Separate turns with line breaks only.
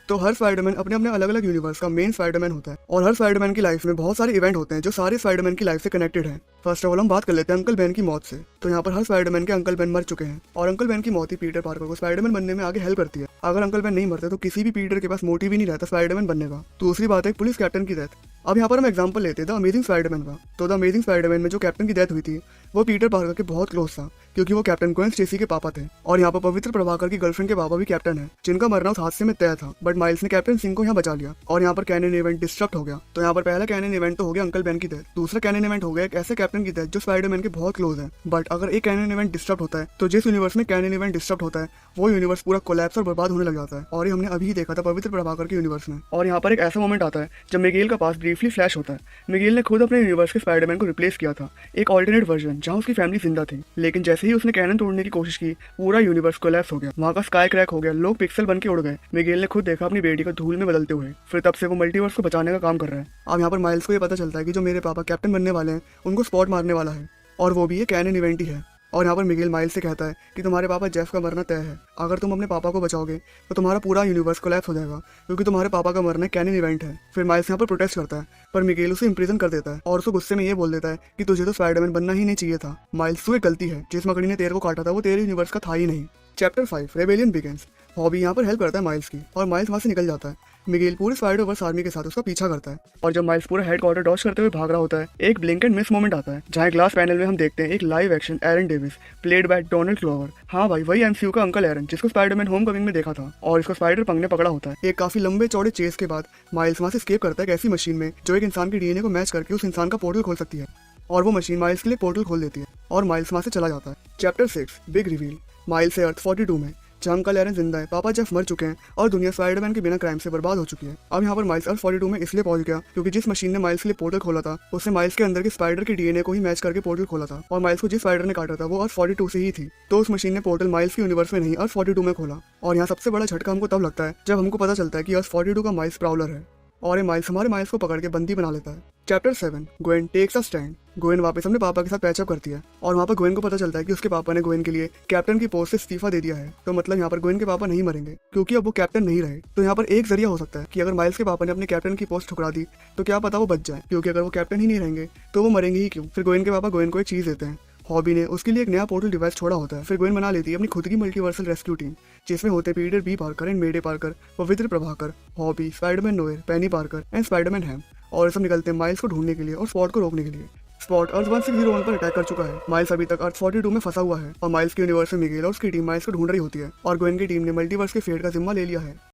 तो हर स्पाइडरमैन अपने अपने अलग अलग यूनिवर्स का मेन स्पाइडरमैन होता है और हर स्पाइडरमैन की लाइफ में बहुत सारे इवेंट होते हैं जो सारे स्पाइडरमैन की लाइफ से कनेक्टेड हैं। फर्स्ट ऑफ ऑल हम बात कर लेते हैं अंकल बेन की मौत से। तो यहाँ पर हर स्पाइडरमैन के अंकल बेन मर चुके हैं और अंकल बेन की मौत ही पीटर पार्कर को स्पाइडरमैन बनने में आगे हेल्प करती है। अगर अंकल बेन नहीं मरते तो किसी भी पीटर के पास मोटिव ही नहीं रहता स्पाइडरमैन बनने का। दूसरी बात है पुलिस कैप्टन की डेथ। अब यहाँ पर हम एग्जांपल लेते हैं द अमेजिंग स्पाइडरमैन का। तो द अमेजिंग स्पाइडरमैन में जो कैप्टन की डेथ हुई थी वो पीटर पार्कर के बहुत क्लोज था क्योंकि वो कैप्टन ग्वेन स्टेसी के पापा थे और यहाँ पर पवित्र प्रभाकर की गर्लफ्रेंड के पापा भी कैप्टन है जिनका मरना उस हादसे में तय था। बट माइल्स ने कैप्टन सिंह को यहाँ बचा लिया और यहाँ पर कैनन इवेंट डिस्टर्ब हो गया। तो यहाँ पर पहला कैनन इवेंट तो हो गया अंकल बेन की डेथ। दूसरा कैनन इवेंट हो गया एक ऐसे कैप्टन की डेथ जो स्पाइडरमैन के बहुत क्लोज है। बट अगर एक कैनन इवेंट डिस्टर्ब होता है तो जिस यूनिवर्स में कैनन इवेंट डिस्टर्ब होता है वो यूनिवर्स पूरा कोलैप्स और बर्बाद होने लग जाता है। और ये हमने अभी ही देखा था पवित्र प्रभाकर के यूनिवर्स में। और यहाँ पर एक ऐसा मोमेंट आता है जब मिगेल का पास ब्रीफली फ्लैश होता है। मिगेल ने खुद अपने यूनिवर्स के स्पाइडरमैन को रिप्लेस किया था एक ऑल्टरनेट वर्जन जहाँ उसकी फैमिली जिंदा थी। लेकिन जैसे ही उसने कैनन तोड़ने की कोशिश की पूरा यूनिवर्स कोलैप्स हो गया। वहाँ का स्काई क्रैक हो गया, लोग पिक्सल बन के उड़ गए। मिगेल ने खुद देखा अपनी बेटी को धूल में बदलते हुए। फिर तब से वो मल्टीवर्स को बचाने का काम कर रहा है। अब यहाँ पर माइल्स को ये पता चलता है कि जो मेरे पापा कैप्टन बनने वाले हैं उनको स्पॉट मारने वाला है और वो भी ये कैनन इवेंट ही है। और यहाँ पर मिगेल माइल्स से कहता है कि तुम्हारे पापा जेफ का मरना तय है। अगर तुम अपने पापा को बचाओगे तो तुम्हारा पूरा यूनिवर्स कोलैप्स हो जाएगा क्योंकि तुम्हारे पापा का मरना कैनन इवेंट है। फिर माइल्स यहाँ पर प्रोटेस्ट करता है पर मिगेल उसे इम्प्रिजन कर देता है और उसको गुस्से में ये बोल देता है कि तुझे तो स्पाइडरमैन बनना ही नहीं चाहिए था। माइल्स तू एक गलती है, जिस मकड़ी ने तेरे को काटा था वो तेरे यूनिवर्स का था ही नहीं। Chapter 5 rebellion begins. हॉबी यहाँ पर हेल्प करता है माइल्स की और माइल्स वहाँ से निकल जाता है। मिगेल पूरे स्पाइडरवर्स आर्मी के साथ उसका पीछा करता है और जब माइल्स पूरा हेडक्वार्टर डॉज करते हुए भाग रहा होता है एक ब्लिंक एंड मिस मोमेंट आता है जहाँ ग्लास पैनल में हम देखते हैं एक live action Aaron Davis played by Donald Glover. हाँ भाई वही एमसीयू का अंकल एरन जिसको स्पाइडरमैन होमकमिंग में देखा था और इसको स्पाइडर पंग ने पकड़ा होता है। एक काफी लंबे चौड़े चेस के बाद माइल्स वहाँ से एस्केप करता है एक ऐसी मशीन में जो एक इंसान के डीएनए को मैच करके उस इंसान का पोर्टल खोल सकती है और वो मशीन माइल्स के लिए पोर्टल खोल देती है और माइल्स वहाँ से चला जाता है। Chapter 6 big reveal. माइल्स है अर्थ 42 में जहाँ अंकल एरन जिंदा है, पापा जेफ मर चुके हैं और दुनिया स्पाइडरमैन के बिना क्राइम से बर्बाद हो चुकी है। अब यहाँ पर माइल्स अर्थ 42 में इसलिए पहुंच गया क्योंकि जिस मशीन ने माइल्स के लिए पोर्टल खोला था उसने माइल्स के अंदर के स्पाइडर के डीएनए को ही मैच करके पोर्टल खोला था और माइल्स को जिस स्पाइडर ने काटा था वो अर्थ 42 से ही थी। तो उस मशीन ने पोर्टल माइल्स के यूनिवर्स में नहीं अर्थ 42 में खोला। और यहाँ सबसे बड़ा झटका हमको तब लगता है जब हमको पता चलता है कि अर्थ 42 का माइल्स प्राउलर है और ये माइल्स हमारे माइल्स को पकड़ के बंदी बना लेता है। Chapter 7 Gwen takes a stand. Gwen वापस अपने पापा के साथ पैचअप करती है और वहाँ पर ग्वेन को पता चलता है कि उसके पापा ने ग्वेन के लिए कैप्टन की पोस्ट से इस्तीफा दे दिया है। तो मतलब यहाँ पर ग्वेन के पापा नहीं मरेंगे क्योंकि अब वो कैप्टन नहीं रहे। तो यहाँ पर एक जरिया हो सकता है कि अगर माइल्स के पापा ने अपने कैप्टन की पोस्ट ठुकरा दी तो क्या पता वो बच जाए क्योंकि अगर वो कैप्टन ही नहीं रहेंगे तो वो मरेंगे ही क्यों। फिर ग्वेन के पापा ग्वेन को एक चीज देते हैं। हॉबी ने उसके लिए एक नया पोर्टल डिवाइस छोड़ा होता है। फिर ग्वेन बना लेती है अपनी खुद की मल्टीवर्सल रेस्क्यू टीम जिसमें होते Peter B Parker and Mayday Parker, Pavitr Prabhakar, Hobie, Spiderman Noir, Penny Parker and Spiderman Ham. और सब निकलते हैं माइल्स को ढूंढने के लिए और स्पॉट को रोकने के लिए। स्पॉट अर्थ 1601 पर अटैक कर चुका है। माइल्स अभी तक अर्थ 42 में फंसा हुआ है और माइल्स के यूनिवर्स में मिगेल और उसकी टीम माइल्स को ढूंढ रही होती है और ग्वेन की टीम ने मल्टीवर्स के फेट का जिम्मा ले लिया है।